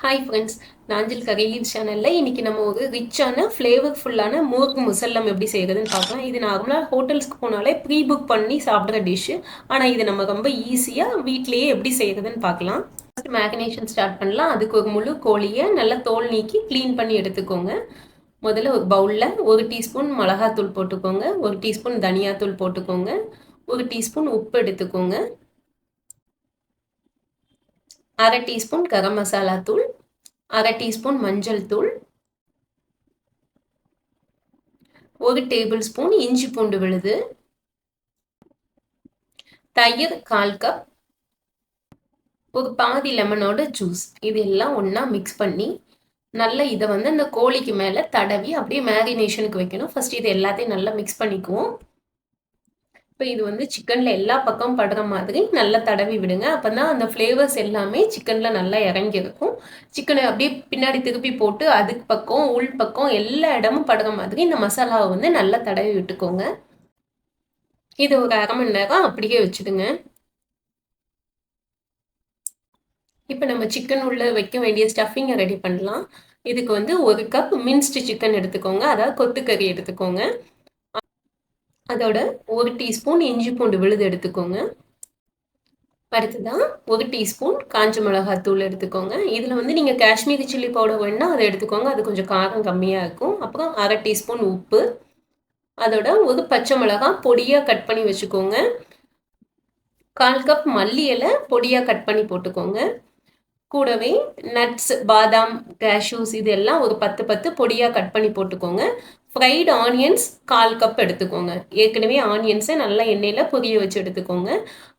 Hi friends, Nanjil கரீர் சேனலில் இன்றைக்கி நம்ம ஒரு ரிச்சான ஃப்ளேவர்ஃபுல்லான முறுக்கு முசல்லம் எப்படி செய்கிறதுன்னு பார்க்கலாம். இது நார்மலாக ஹோட்டல்ஸ்க்கு போனாலே ப்ரீ புக் பண்ணி சாப்பிட்ற டிஷ்ஷு. ஆனால் இது நம்ம ரொம்ப ஈஸியாக வீட்லேயே எப்படி செய்கிறதுன்னு பார்க்கலாம். ஃபஸ்ட் மேரினேஷன் ஸ்டார்ட் பண்ணலாம். அதுக்கு ஒரு முழு கோழியை நல்லா தோல் நீக்கி க்ளீன் பண்ணி எடுத்துக்கோங்க. முதல்ல ஒரு பவுலில் 1 டீஸ்பூன் மிளகாத்தூள் போட்டுக்கோங்க, 1 டீஸ்பூன் தனியாத்தூள் போட்டுக்கோங்க, 1 டீஸ்பூன் உப்பு எடுத்துக்கோங்க, 1/2 டீஸ்பூன் கரம் மசாலா தூள், 1/2 டீஸ்பூன் மஞ்சள் தூள், 1 டேபிள் ஸ்பூன் இஞ்சி பூண்டு விழுது, தயிர் 1/4 கப், ஒரு பாதி லெமனோட ஜூஸ். இது எல்லாம் ஒன்றா மிக்ஸ் பண்ணி நல்லா இதை அந்த கோழிக்கு மேலே தடவி அப்படியே மேரினேஷனுக்கு வைக்கணும். ஃபர்ஸ்ட் இது எல்லாத்தையும் நல்லா மிக்ஸ் பண்ணிக்குவோம். இப்போ இது சிக்கனில் எல்லா பக்கமும் படுற மாதிரி நல்லா தடவி விடுங்க. அப்போ தான் அந்த ஃப்ளேவர்ஸ் எல்லாமே சிக்கனில் நல்லா இறங்கியிருக்கும். சிக்கனை அப்படியே பின்னாடி திருப்பி போட்டு அதுக்கு பக்கம் உள் பக்கம் எல்லா இடமும் படுற மாதிரி இந்த மசாலாவை நல்லா தடவி விட்டுக்கோங்க. இது ஒரு 1/2 மணி நேரம் அப்படியே வச்சுடுங்க. இப்போ நம்ம சிக்கன் உள்ள வைக்க வேண்டிய ஸ்டஃபிங்கை ரெடி பண்ணலாம். இதுக்கு 1 கப் மின்ஸ்டு சிக்கன் எடுத்துக்கோங்க, அதாவது கொத்துக்கறி எடுத்துக்கோங்க. அதோட 1 டீஸ்பூன் இஞ்சி பூண்டு விழுது எடுத்துக்கோங்க. அடுத்ததான் 1 டீஸ்பூன் காஞ்ச மிளகாத்தூள் எடுத்துக்கோங்க. இதில் நீங்கள் காஷ்மீரி சில்லி பவுடர் வேணுன்னா அதை எடுத்துக்கோங்க, அது கொஞ்சம் காரம் கம்மியாக இருக்கும். அப்புறம் 1/2 டீஸ்பூன் உப்பு, அதோட ஒரு பச்சை மிளகாய் பொடியாக கட் பண்ணி வச்சுக்கோங்க. 1/4 கப் மல்லி இலை பொடியாக கட் பண்ணி போட்டுக்கோங்க. கூடவே நட்ஸ், பாதாம், கேஷ்யூஸ் இதெல்லாம் ஒரு 10 பொடியாக கட் பண்ணி போட்டுக்கோங்க. ஃப்ரைடு ஆனியன்ஸ் 1/4 கப் எடுத்துக்கோங்க. ஏற்கனவே ஆனியன்ஸை நல்லா எண்ணெயில் பொரிய வச்சு எடுத்துக்கோங்க.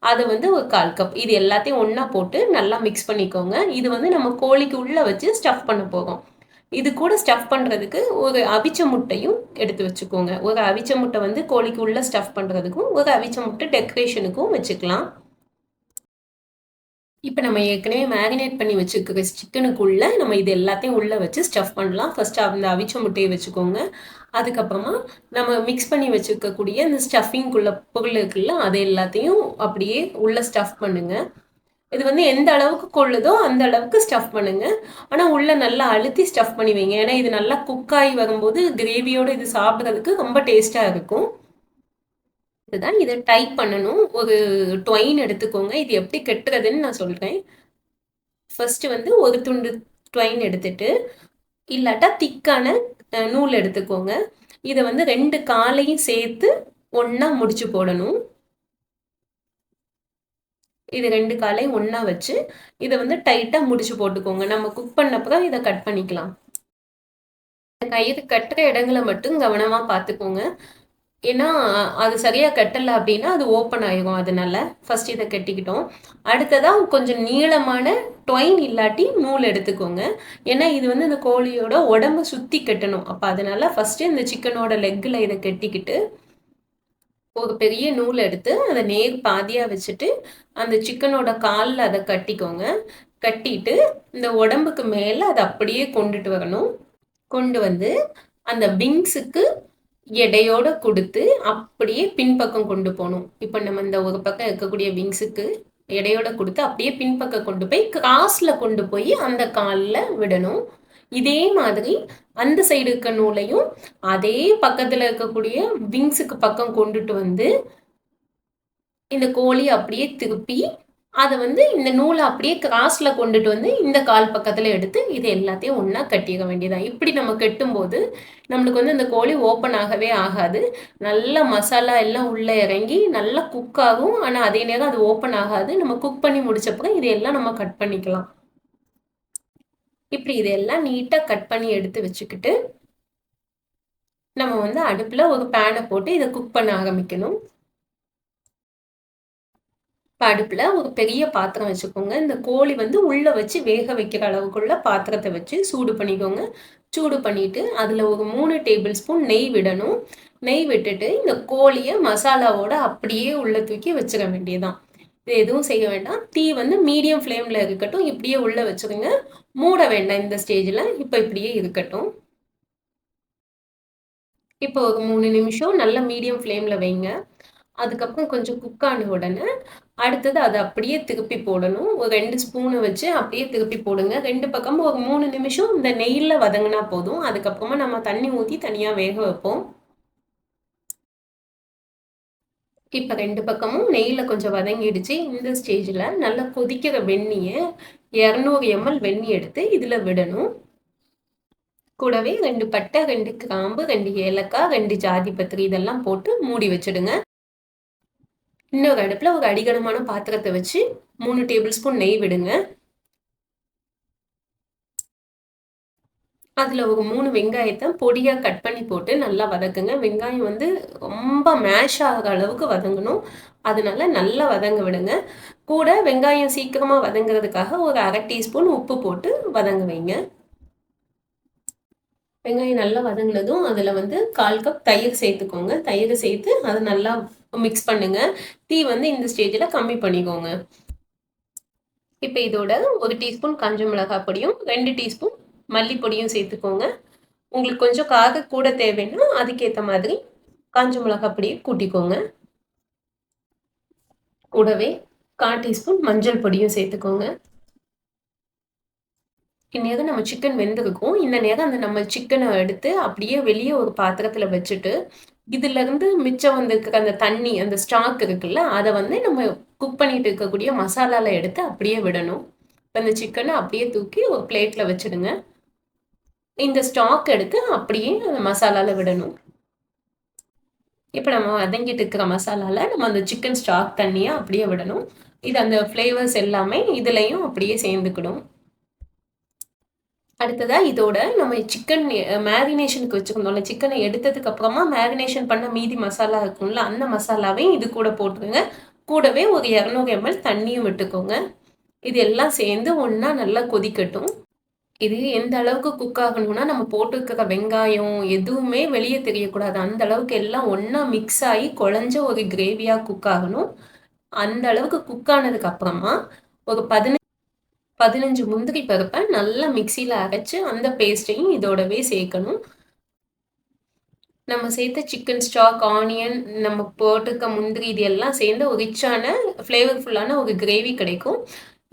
அதை ஒரு 1/4 கப். இது எல்லாத்தையும் ஒன்றா போட்டு நல்லா மிக்ஸ் பண்ணிக்கோங்க. இது நம்ம கோழிக்கு உள்ளே வச்சு ஸ்டஃப் பண்ண போகிறோம். இது கூட ஸ்டஃப் பண்ணுறதுக்கு ஒரு அவிச்ச முட்டையும் எடுத்து வச்சுக்கோங்க. ஒரு அவிச்ச முட்டை கோழிக்கு உள்ளே ஸ்டஃப் பண்ணுறதுக்கும், ஒரு அவிச்ச முட்டை டெக்கரேஷனுக்கும் வச்சுக்கலாம். இப்போ நம்ம ஏற்கனவே மேரினேட் பண்ணி வச்சுருக்கிற சிக்கனுக்குள்ளே நம்ம இது எல்லாத்தையும் உள்ளே வச்சு ஸ்டஃப் பண்ணலாம். ஃபஸ்ட்டு அந்த அவிச்ச முட்டையை வச்சுக்கோங்க. அதுக்கப்புறமா நம்ம மிக்ஸ் பண்ணி வச்சுருக்கக்கூடிய இந்த ஸ்டஃபிங்குள்ள பொருள் இருக்குல்ல, அது எல்லாத்தையும் அப்படியே உள்ளே ஸ்டஃப் பண்ணுங்கள். இது எந்த அளவுக்கு கொள்ளுதோ அந்த அளவுக்கு ஸ்டஃப் பண்ணுங்கள். ஆனால் உள்ளே நல்லா அழுத்தி ஸ்டஃப் பண்ணி வைங்க. ஏன்னா இது நல்லா குக் ஆகி வரும்போது கிரேவியோடு இது சாப்பிட்றதுக்கு ரொம்ப டேஸ்ட்டாக இருக்கும். இதுதான் இதை டைப் பண்ணணும். ஒரு ட்வைன் எடுத்துக்கோங்க. இது எப்படி கட்டுறதுன்னு நான் சொல்கிறேன். ஃபர்ஸ்ட் ஒரு துண்டு ட்வைன் எடுத்துட்டு, இல்லாட்டா திக்கான நூல் எடுத்துக்கோங்க. இதை 2 காலையும் சேர்த்து ஒன்றா முடிச்சு போடணும். இது 2 காலையும் ஒன்றா வச்சு இதை டைட்டாக முடிச்சு போட்டுக்கோங்க. நம்ம குக் பண்ணப்பறம் இதை கட் பண்ணிக்கலாம். கயிறு கட்டுற இடங்களை மட்டும் கவனமாக பார்த்துக்கோங்க. ஏன்னா அது சரியாக கட்டலை அப்படின்னா அது ஓப்பன் ஆகிடும். அதனால ஃபஸ்ட் இதை கட்டிக்கிட்டோம். அடுத்ததாக கொஞ்சம் நீளமான ட்வைன் இல்லாட்டி நூல் எடுத்துக்கோங்க. ஏன்னா இது இந்த கோழியோட உடம்பு சுற்றி கட்டணும். அப்போ அதனால ஃபஸ்ட்டு இந்த சிக்கனோட லெக்கில் இதை கட்டிக்கிட்டு ஒரு பெரிய நூல் எடுத்து அதை நேர் பாதியாக வச்சுட்டு அந்த சிக்கனோட காலில் அதை கட்டிக்கோங்க. கட்டிட்டு இந்த உடம்புக்கு மேலே அதை அப்படியே கொண்டுட்டு வரணும். கொண்டு அந்த விங்ஸுக்கு எடையோட கொடுத்து அப்படியே பின்பக்கம் கொண்டு போகணும். இப்போ நம்ம இந்த ஒரு பக்கம் இருக்கக்கூடிய விங்ஸுக்கு எடையோட கொடுத்து அப்படியே பின்பக்கம் கொண்டு போய் கிராஸில் கொண்டு போய் அந்த காலில் விடணும். இதே மாதிரி அந்த சைடு இருக்க நூலையும் அதே பக்கத்தில் இருக்கக்கூடிய விங்ஸுக்கு பக்கம் கொண்டுட்டு இந்த கோழி அப்படியே திருப்பி அதை இந்த நூலை அப்படியே கிராஸில் கொண்டுட்டு இந்த கால் பக்கத்தில் எடுத்து இது எல்லாத்தையும் ஒன்றா கட்டிக்க வேண்டியதான். இப்படி நம்ம கட்டும்போது நம்மளுக்கு இந்த கோழி ஓப்பன் ஆகவே ஆகாது. நல்லா மசாலா எல்லாம் உள்ளே இறங்கி நல்லா குக் ஆகும். ஆனால் அதே நேரம் அது ஓப்பன் ஆகாது. நம்ம குக் பண்ணி முடிச்சப்பறம் இதையெல்லாம் நம்ம கட் பண்ணிக்கலாம். இப்படி இதெல்லாம் நீட்டாக கட் பண்ணி எடுத்து வச்சுக்கிட்டு நம்ம அடுப்பில் ஒரு பேனை போட்டு இதை குக் பண்ண ஆரம்பிக்கணும். இப்போ அடுப்பில் ஒரு பெரிய பாத்திரம் வச்சுக்கோங்க. இந்த கோழி உள்ளே வச்சு வேக வைக்கிற அளவுக்குள்ள பாத்திரத்தை வச்சு சூடு பண்ணிக்கோங்க. சூடு பண்ணிவிட்டு அதில் ஒரு 3 டேபிள் ஸ்பூன் நெய் விடணும். நெய் விட்டுட்டு இந்த கோழியை மசாலாவோட அப்படியே உள்ளே தூக்கி வச்சிட வேண்டியதான். இது எதுவும் செய்ய வேண்டாம். தீ மீடியம் ஃப்ளேமில் இருக்கட்டும். இப்படியே உள்ளே வச்சுருங்க. மூட வேண்டாம் இந்த ஸ்டேஜில். இப்போ இப்படியே இருக்கட்டும். இப்போ ஒரு 3 நிமிஷம் நல்லா மீடியம் ஃப்ளேமில் வைங்க. அதுக்கப்புறம் கொஞ்சம் குக் ஆன உடனே அடுத்தது அத அப்படியே திருப்பி போடணும். ஒரு 2 ஸ்பூன வச்சு அப்படியே திருப்பி போடுங்க. 2 பக்கமும் ஒரு 3 நிமிஷம் இந்த நெய்யில வதங்குனா போதும். அதுக்கப்புறமா நம்ம தண்ணி ஊத்தி தனியா வேக வைப்போம். இப்ப 2 பக்கமும் நெய்யில கொஞ்சம் வதங்கிடுச்சு. இந்த ஸ்டேஜ்ல நல்லா கொதிக்கிற வெந்நீய 200 எம்எல் வெந்நீ எடுத்து இதுல விடணும். கூடவே 2 பட்டை, 2 கிராம்பு, 2 ஏலக்காய், 2 ஜாதி பத்திரி இதெல்லாம் போட்டு மூடி வச்சுடுங்க. இன்னொரு அடுப்புல ஒரு அடிகனமான பாத்திரத்த வச்சு 3 டேபிள் ஸ்பூன் நெய் விடுங்க. அதுல ஒரு 3 வெங்காயத்த பொடியா கட் பண்ணி போட்டு நல்லா வதக்குங்க. வெங்காயம் வந்து ரொம்ப மேஷ் ஆகுற அளவுக்கு வதங்கணும். அதனால நல்லா வதங்க விடுங்க. கூட வெங்காயம் சீக்கிரமா வதங்குறதுக்காக ஒரு 1/2 டீஸ்பூன் உப்பு போட்டு வதங்க வைங்க. வெங்காயம் நல்லா வதங்கினதும் அதில் வந்து 1/4 கப் தயிர் சேர்த்துக்கோங்க. தயிர் சேர்த்து அதை நல்லா மிக்ஸ் பண்ணுங்க. தீ வந்து இந்த ஸ்டேஜில் கம்மி பண்ணிக்கோங்க. இப்போ இதோட 1 டீஸ்பூன் காஞ்ச மிளகாய் பொடியும் 2 டீஸ்பூன் மல்லிப்பொடியும் சேர்த்துக்கோங்க. உங்களுக்கு கொஞ்சம் காரம் கூட தேவைன்னா அதுக்கேற்ற மாதிரி காஞ்ச மிளகாய் பொடியை கூட்டிக்கோங்க. கூடவே 1/4 டீஸ்பூன் மஞ்சள் பொடியும் சேர்த்துக்கோங்க. இந்நேரம் நம்ம சிக்கன் வெந்திருக்கும். இந்த நேரம் அந்த நம்ம சிக்கனை எடுத்து அப்படியே வெளியே ஒரு பாத்திரத்தில் வச்சுட்டு இதுல இருந்து மிச்சம் வந்திருக்கிற அந்த தண்ணி அந்த ஸ்டாக் இருக்குல்ல அதை வந்து நம்ம குக் பண்ணிட்டு இருக்கக்கூடிய மசாலால எடுத்து அப்படியே விடணும். இப்போ இந்த சிக்கனை அப்படியே தூக்கி ஒரு பிளேட்ல வச்சிடுங்க. இந்த ஸ்டாக் எடுத்து அப்படியே அந்த மசாலால விடணும். இப்போ நம்ம வதங்கிட்டு இருக்கிற மசாலால நம்ம அந்த சிக்கன் ஸ்டாக் தண்ணியை அப்படியே விடணும். இது அந்த ஃப்ளேவர்ஸ் எல்லாமே இதுலயும் அப்படியே சேர்ந்துக்கிடும். அடுத்ததா இதோட நம்ம சிக்கன் மேரினேஷனுக்கு வச்சுக்கணும்ல, சிக்கனை எடுத்ததுக்கு அப்புறமா மேரினேஷன் பண்ண மீதி மசாலா இருக்கும்ல, அந்த மசாலாவையும் இது கூட போட்டுருங்க. கூடவே ஒரு 200 எம்எல் தண்ணியும் விட்டுக்கோங்க. இது எல்லாம் சேர்ந்து ஒண்ணா நல்லா கொதிக்கட்டும். இது எந்த அளவுக்கு குக் ஆகணும்னா, நம்ம போட்டுருக்கிற வெங்காயம் எதுவுமே வெளியே தெரியக்கூடாது. அந்த அளவுக்கு எல்லாம் ஒண்ணா மிக்ஸ் ஆகி குழஞ்ச ஒரு கிரேவியா குக் ஆகணும். அந்த அளவுக்கு குக் ஆனதுக்கு அப்புறமா ஒரு 15 முந்திரி பருப்பை நல்லா மிக்சியில் அரைச்சு அந்த பேஸ்ட்டையும் இதோடவே சேர்க்கணும். நம்ம சேர்த்த சிக்கன் ஸ்டாக், ஆனியன், நம்ம போட்டிருக்க முந்திரி இது எல்லாம் சேர்ந்து ஒரு ரிச்சான ஃப்ளேவர்ஃபுல்லான ஒரு கிரேவி கிடைக்கும்.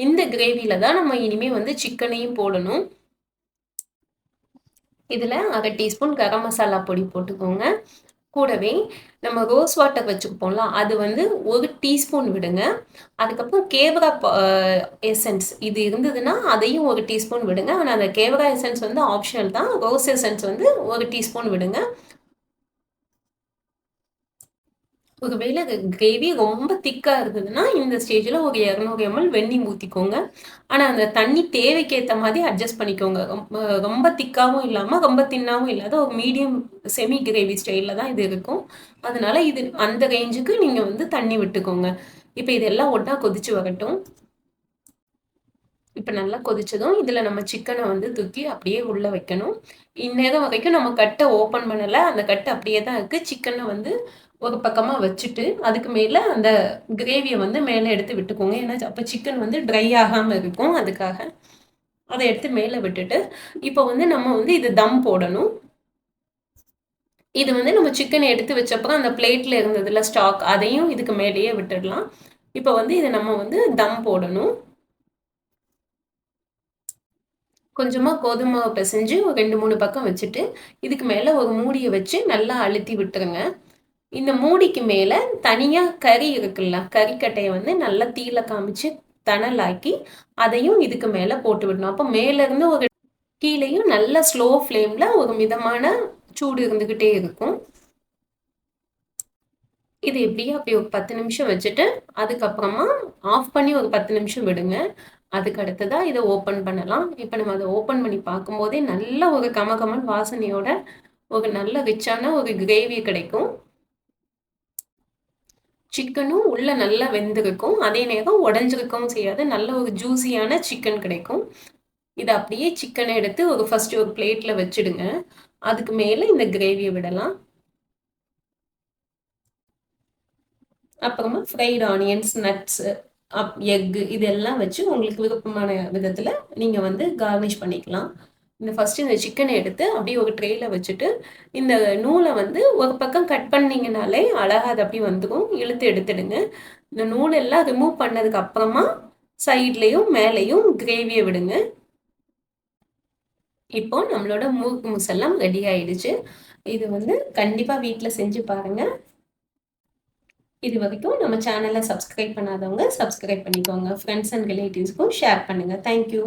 இந்த கிரேவியில தான் நம்ம இனிமே வந்து சிக்கனையும் போடணும். இதில் 1/2 டீஸ்பூன் கரம் மசாலா பொடி போட்டுக்கோங்க. கூடவே நம்ம ரோஸ் வாட்டர் வச்சுருப்போம்ல, அது வந்து 1 டீஸ்பூன் விடுங்க. அதுக்கப்புறம் கேவரா எசன்ஸ் இது இருந்ததுன்னா அதையும் 1 டீஸ்பூன் விடுங்க. ஆனால் அந்த கேவரா எசன்ஸ் வந்து ஆப்ஷனல் தான். ரோஸ் எசன்ஸ் வந்து 1 டீஸ்பூன் விடுங்க. ஒருவேளை கிரேவி ரொம்ப திக்கா இருந்ததுன்னா இந்த ஸ்டேஜில் ஒரு 200 எம்எல் வெந்நீர் ஊற்றிக்கோங்க. ஆனால் அந்த தண்ணி தேவைக்கேற்ற மாதிரி அட்ஜஸ்ட் பண்ணிக்கோங்க. ரொம்ப திக்காகவும் இல்லாமல் ரொம்ப தின்னாகவும் இல்லாத ஒரு மீடியம் செமி கிரேவி ஸ்டைலில் தான் இது இருக்கும். அதனால இது அந்த ரேஞ்சுக்கு நீங்கள் வந்து தண்ணி விட்டுக்கோங்க. இப்போ இதெல்லாம் ஒன்றா கொதிச்சு வரட்டும். இப்போ நல்லா கொதிச்சதும் இதில் நம்ம சிக்கனை வந்து தூக்கி அப்படியே உள்ளே வைக்கணும். இந்நேரம் வரைக்கும் நம்ம கட்டை ஓப்பன் பண்ணலை. அந்த கட்டை அப்படியே தான் இருக்குது. சிக்கனை வந்து ஒரு பக்கமாக வச்சுட்டு அதுக்கு மேலே அந்த கிரேவியை வந்து மேலே எடுத்து விட்டுக்கோங்க. ஏன்னா அப்போ சிக்கன் வந்து ட்ரை ஆகாமல் இருக்கும். அதுக்காக அதை எடுத்து மேலே விட்டுட்டு இப்போ வந்து நம்ம வந்து இது தம் போடணும். இது வந்து நம்ம சிக்கனை எடுத்து வச்சப்பறம் அந்த பிளேட்டில் இருந்ததுல ஸ்டாக் அதையும் இதுக்கு மேலேயே விட்டுடலாம். இப்போ வந்து இதை நம்ம வந்து தம் போடணும். கொஞ்சமாக கோதுமை மாவு பிசைஞ்சு ஒரு 2-3 பக்கம் வச்சுட்டு இதுக்கு மேலே ஒரு மூடியை வச்சு நல்லா அழுத்தி விட்டுருங்க. இந்த மூடிக்கு மேலே தனியாக கறி இருக்குல்ல, கறிக்கட்டையை வந்து நல்லா தீயில காமிச்சு தணலாக்கி அதையும் இதுக்கு மேலே போட்டு விடணும். அப்போ மேலேருந்து ஒரு கீழேயும் நல்ல ஸ்லோ ஃப்ளேமில் ஒரு மிதமான சூடு இருந்துக்கிட்டே இருக்கும். இது எப்படியும் அப்படி ஒரு 10 நிமிஷம் வச்சுட்டு அதுக்கப்புறமா ஆஃப் பண்ணி ஒரு 10 நிமிஷம் விடுங்க. அதுக்கு அடுத்ததாக இதை ஓப்பன் பண்ணலாம். இப்போ நம்ம அதை ஓப்பன் பண்ணி பார்க்கும்போதே நல்ல ஒரு கமகமன் வாசனையோட ஒரு நல்ல ரிச்சான ஒரு கிரேவி கிடைக்கும். சிக்கனும் உள்ள நல்லா வெந்திருக்கும். அதே நேரம் உடஞ்சிருக்கவும் செய்யாது. நல்ல ஒரு ஜூஸியான சிக்கன் கிடைக்கும். இதை அப்படியே சிக்கனை எடுத்து ஃபர்ஸ்ட் ஒரு பிளேட்டில் வச்சுடுங்க. அதுக்கு மேலே இந்த கிரேவியை விடலாம். அப்புறமா ஃப்ரைடு ஆனியன்ஸ், நட்ஸு, எக்கு இதெல்லாம் வச்சு உங்களுக்கு விருப்பமான விதத்தில் நீங்கள் வந்து கார்னிஷ் பண்ணிக்கலாம். ஃபஸ்ட்டு இந்த சிக்கனை எடுத்து அப்படியே ஒரு ட்ரேயில் வச்சுட்டு இந்த நூலை வந்து ஒரு பக்கம் கட் பண்ணிங்கனாலே அழகாக அது அப்படி வந்துடும். இழுத்து எடுத்துடுங்க. இந்த நூலெல்லாம் ரிமூவ் பண்ணதுக்கு அப்புறமா சைட்லயும் மேலேயும் கிரேவியை விடுங்க. இப்போ நம்மளோட மூக்கு முசெல்லாம் ரெடி ஆயிடுச்சு. இது வந்து கண்டிப்பா வீட்ல செஞ்சு பாருங்க. இது வரைக்கும் நம்ம சேனலை சப்ஸ்கிரைப் பண்ணாதவங்க சப்ஸ்கிரைப் பண்ணிக்கோங்க. ஃப்ரெண்ட்ஸ் அண்ட் ரிலேட்டிவ்ஸ்க்கும் ஷேர் பண்ணுங்க. Thank you.